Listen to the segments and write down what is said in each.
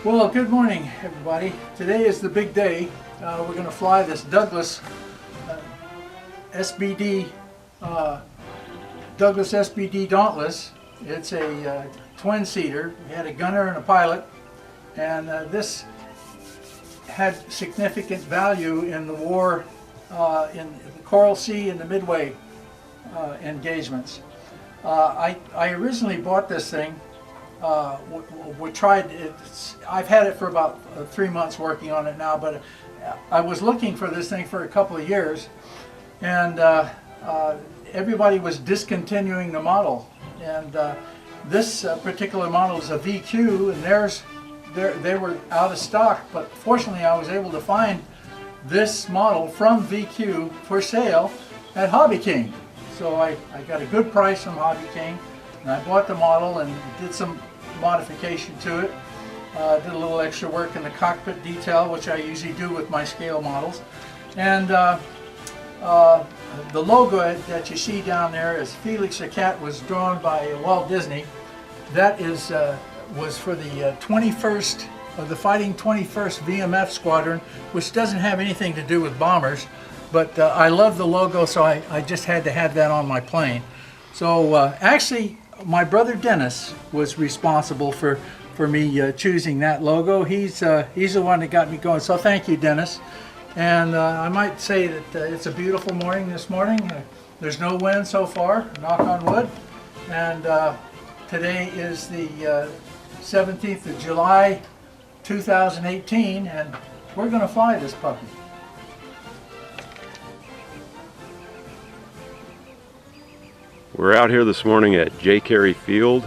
Well, good morning, everybody. Today is the big day. We're going to fly this Douglas SBD Douglas SBD Dauntless. It's a twin-seater. We had a gunner and a pilot, and this had significant value in the war in the Coral Sea and the Midway engagements. I originally bought this thing. We tried it. I've had it for about 3 months working on it now, but I was looking for this thing for a couple of years, and everybody was discontinuing the model. And this particular model is a VQ, and they were out of stock. But fortunately, I was able to find this model from VQ for sale at Hobby King. So I got a good price from Hobby King, and I bought the model and did some modification to it. Did a little extra work in the cockpit detail, which I usually do with my scale models. And the logo that you see down there is Felix the Cat, was drawn by Walt Disney. That is was for the 21st of the Fighting 21st VMF Squadron, which doesn't have anything to do with bombers. But I love the logo, so I just had to have that on my plane. So actually, my brother Dennis was responsible for me choosing that logo. He's the one that got me going. So thank you, Dennis. And I might say that it's a beautiful morning this morning. There's no wind so far, knock on wood. And today is the 17th of July, 2018, and we're going to fly this puppy. We're out here this morning at J. Carey Field,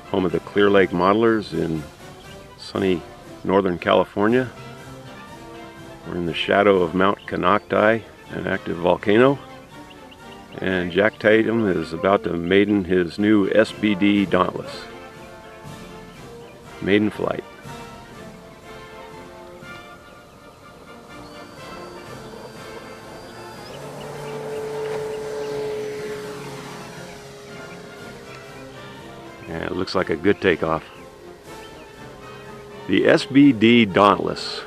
home of the Clear Lake Modelers in sunny Northern California. We're in the shadow of Mount Canocti, an active volcano. And Jack Tatum is about to maiden his new SBD Dauntless. Maiden flight. Yeah, it looks like a good takeoff. The SBD Dauntless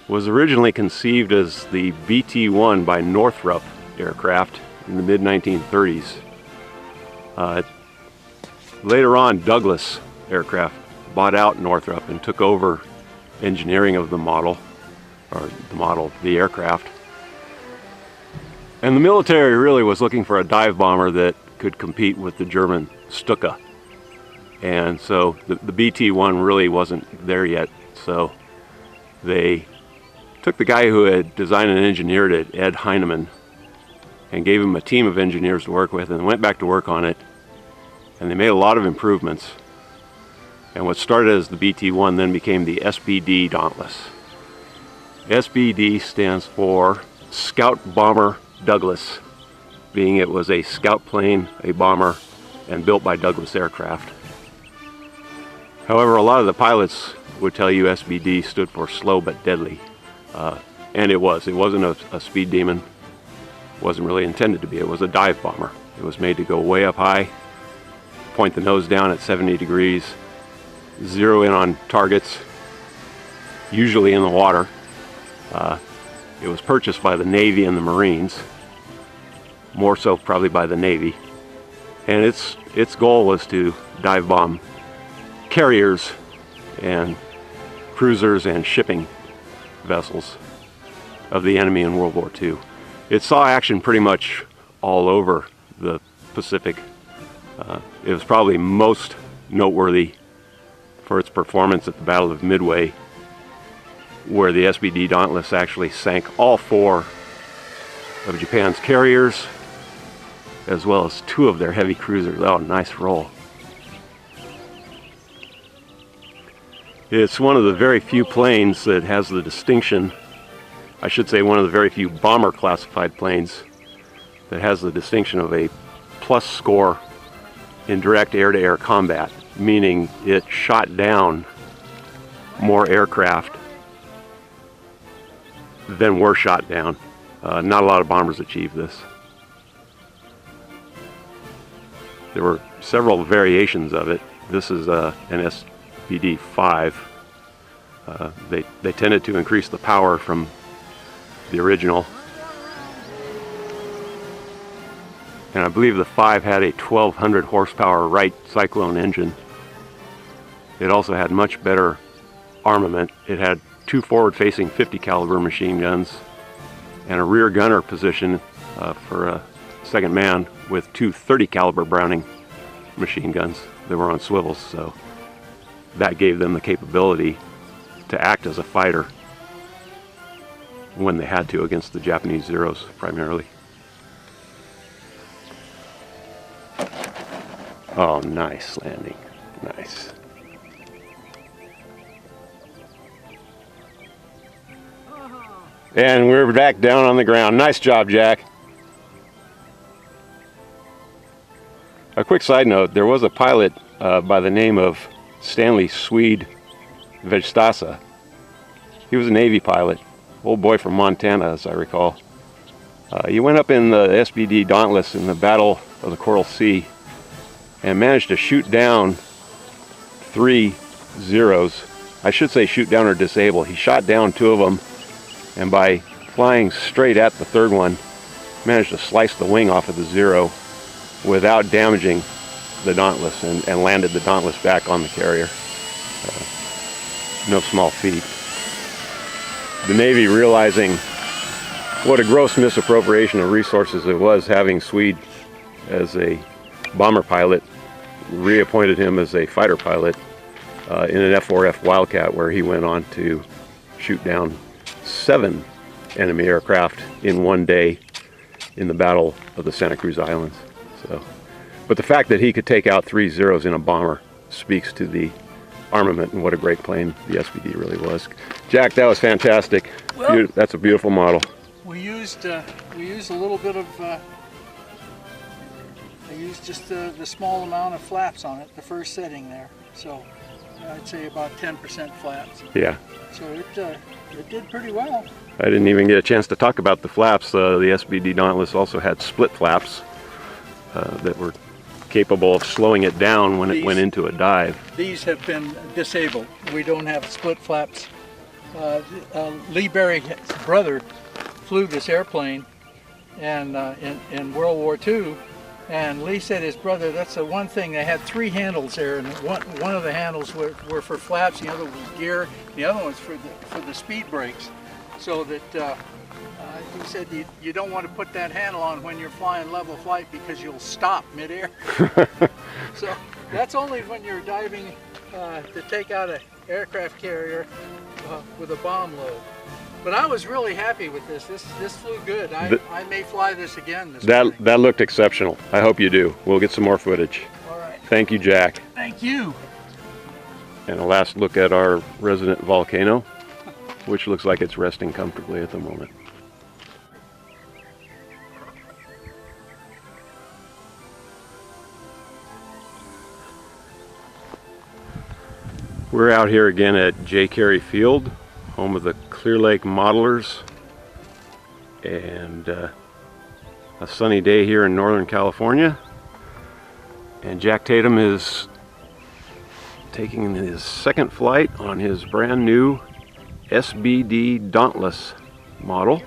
was originally conceived as the BT-1 by Northrop aircraft in the mid-1930s. Later on, Douglas aircraft bought out Northrop and took over engineering of the model, the aircraft. And the military really was looking for a dive bomber that could compete with the German Stuka. And so the BT-1 really wasn't there yet. So they took the guy who had designed and engineered it, Ed Heinemann, and gave him a team of engineers to work with, and went back to work on it. And they made a lot of improvements. And what started as the BT-1 then became the SBD Dauntless. SBD stands for Scout Bomber Douglas, being it was a scout plane, a bomber, and built by Douglas Aircraft. However, a lot of the pilots would tell you SBD stood for slow but deadly. And it was. It wasn't a speed demon. It wasn't really intended to be. It was a dive bomber. It was made to go way up high, point the nose down at 70 degrees, zero in on targets, usually in the water. It was purchased by the Navy and the Marines, more so probably by the Navy. And its goal was to dive bomb carriers and cruisers and shipping vessels of the enemy in World War II. It saw action pretty much all over the Pacific. It was probably most noteworthy for its performance at the Battle of Midway, where the SBD Dauntless actually sank all 4 of Japan's carriers, as well as 2 of their heavy cruisers. Oh, nice roll. It's one of the very few planes that has the distinction, I should say one of the very few bomber classified planes that has the distinction of a plus score in direct air-to-air combat, meaning it shot down more aircraft than were shot down. Not a lot of bombers achieved this. There were several variations of it. This is an SBD 5 They tended to increase the power from the original. And I believe the 5 had a 1200 horsepower Wright Cyclone engine. It also had much better armament. It had 2 forward-facing 50 caliber machine guns and a rear gunner position for a second man with 2 30 caliber Browning machine guns that were on swivels. So that gave them the capability to act as a fighter when they had to against the Japanese Zeros primarily. Oh, nice landing. Nice. And we're back down on the ground. Nice job, Jack. A quick side note, there was a pilot by the name of Stanley Swede Vegstasa. He was a Navy pilot, old boy from Montana, as I recall. He went up in the SBD Dauntless in the Battle of the Coral Sea and managed to shoot down 3 Zeros. I should say shoot down or disable. He shot down 2 of them, and by flying straight at the 3rd one, managed to slice the wing off of the Zero without damaging the Dauntless, and landed the Dauntless back on the carrier. No small feat. The Navy, realizing what a gross misappropriation of resources it was having Swede as a bomber pilot, reappointed him as a fighter pilot in an F-4F Wildcat, where he went on to shoot down 7 enemy aircraft in one day in the Battle of the Santa Cruz Islands. So, but the fact that he could take out 3 Zeros in a bomber speaks to the armament and what a great plane the SBD really was. Jack, that was fantastic. Well, that's a beautiful model. We used a little bit of. I used just the small amount of flaps on it, the first setting there. So I'd say about 10% flaps. Yeah. So it did pretty well. I didn't even get a chance to talk about the flaps. The SBD Dauntless also had split flaps that were capable of slowing it down when it went into a dive. These have been disabled. We don't have split flaps. Lee Berry's brother flew this airplane and in World War II, and Lee said his brother, that's the one thing, they had 3 handles there, and one of the handles were for flaps, the other was gear, the other one's for the speed brakes. So that he said you don't want to put that handle on when you're flying level flight because you'll stop midair. So that's only when you're diving to take out an aircraft carrier with a bomb load. But I was really happy with this. This flew good. I may fly this again this morning. That looked exceptional. I hope you do. We'll get some more footage. All right. Thank you, Jack. Thank you. And a last look at our resident volcano, which looks like it's resting comfortably at the moment. We're out here again at J. Carey Field, home of the Clear Lake Modelers, and a sunny day here in Northern California. And Jack Tatum is taking his second flight on his brand new SBD Dauntless model.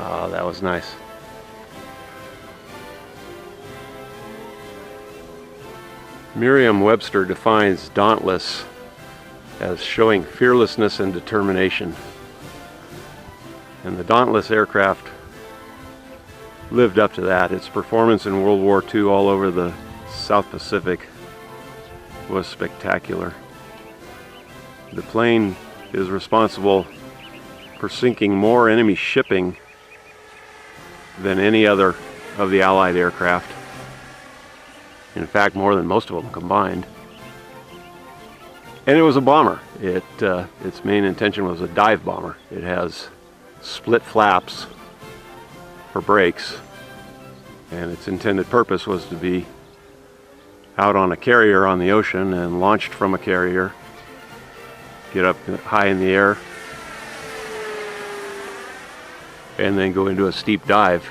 Oh, that was nice. Merriam-Webster defines dauntless as showing fearlessness and determination. And the Dauntless aircraft lived up to that. Its performance in World War II all over the South Pacific was spectacular. The plane is responsible for sinking more enemy shipping than any other of the Allied aircraft. In fact, more than most of them combined. And it was a bomber. Its main intention was a dive bomber. It has split flaps for brakes, and its intended purpose was to be out on a carrier on the ocean and launched from a carrier get up high in the air, and then go into a steep dive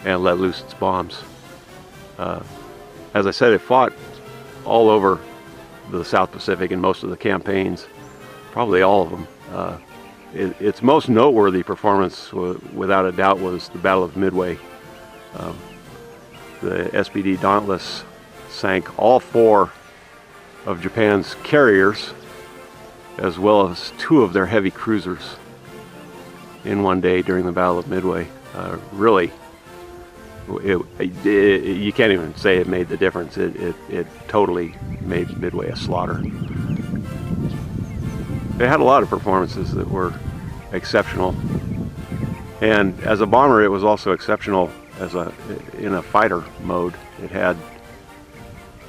and let loose its bombs. As I said, it fought all over the South Pacific in most of the campaigns, probably all of them. Its most noteworthy performance, without a doubt, was the Battle of Midway. The SBD Dauntless sank all 4 of Japan's carriers, as well as 2 of their heavy cruisers in one day during the Battle of Midway. Really, you can't even say it made the difference. It totally made Midway a slaughter. It had a lot of performances that were exceptional, and as a bomber it was also exceptional in a fighter mode. It had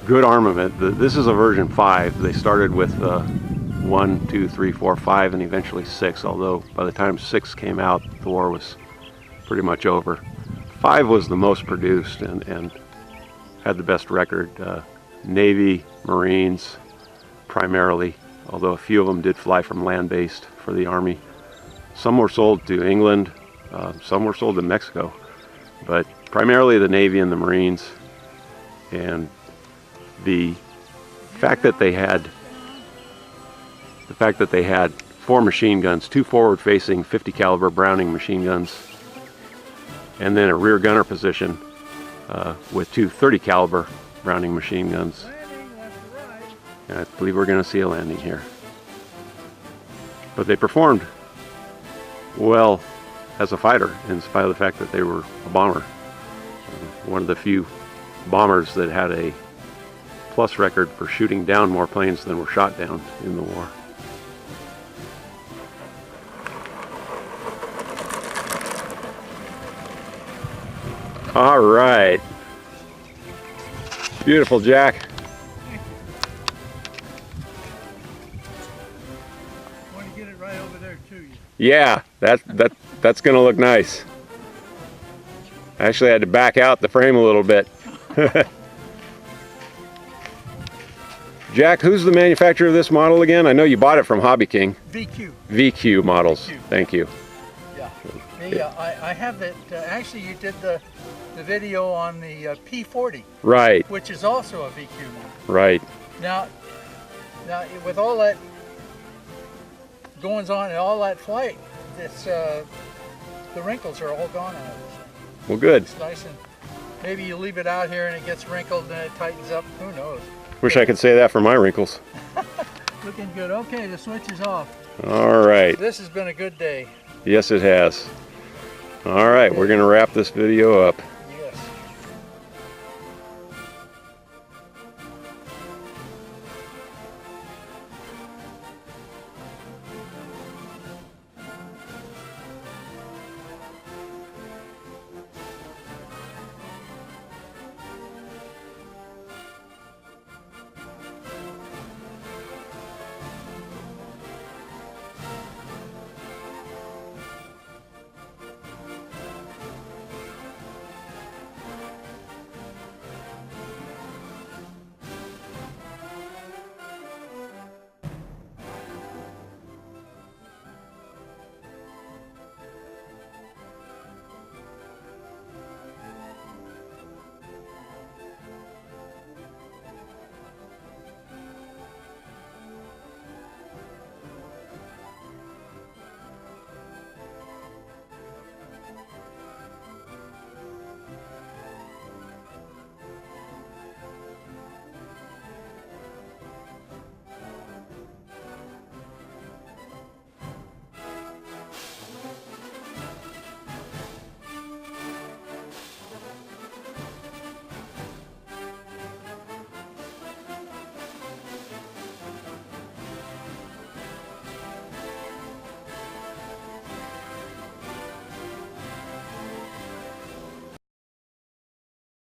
good armament. This is a version 5. They started with 1, 2, 3, 4, 5, and eventually 6, although by the time 6 came out, the war was pretty much over. 5 was the most produced and had the best record. Navy, Marines primarily, although a few of them did fly from land-based for the Army. Some were sold to England, some were sold to Mexico, but primarily the Navy and the Marines. And the fact that they had 4 machine guns, 2 forward-facing 50 caliber Browning machine guns, and then a rear gunner position with 2 30 caliber Browning machine guns. And I believe we're going to see a landing here. But they performed well as a fighter, in spite of the fact that they were a bomber. One of the few bombers that had a plus record for shooting down more planes than were shot down in the war. All right. Beautiful, Jack. Want to get it right over there too. Yeah, that's going to look nice. I actually had to back out the frame a little bit. Jack, who's the manufacturer of this model again? I know you bought it from Hobby King. VQ. VQ models. VQ. Thank you. Yeah. I have that. Actually, you did the video on the P40. Right. Which is also a VQ model. Right. Now, with all that goings on and all that flight, the wrinkles are all gone on it. Well, good. It's nice, and maybe you leave it out here and it gets wrinkled and it tightens up. Who knows? Wish I could say that for my wrinkles. Looking good. Okay, the switch is off. All right. This has been a good day. Yes, it has. All right, we're going to wrap this video up.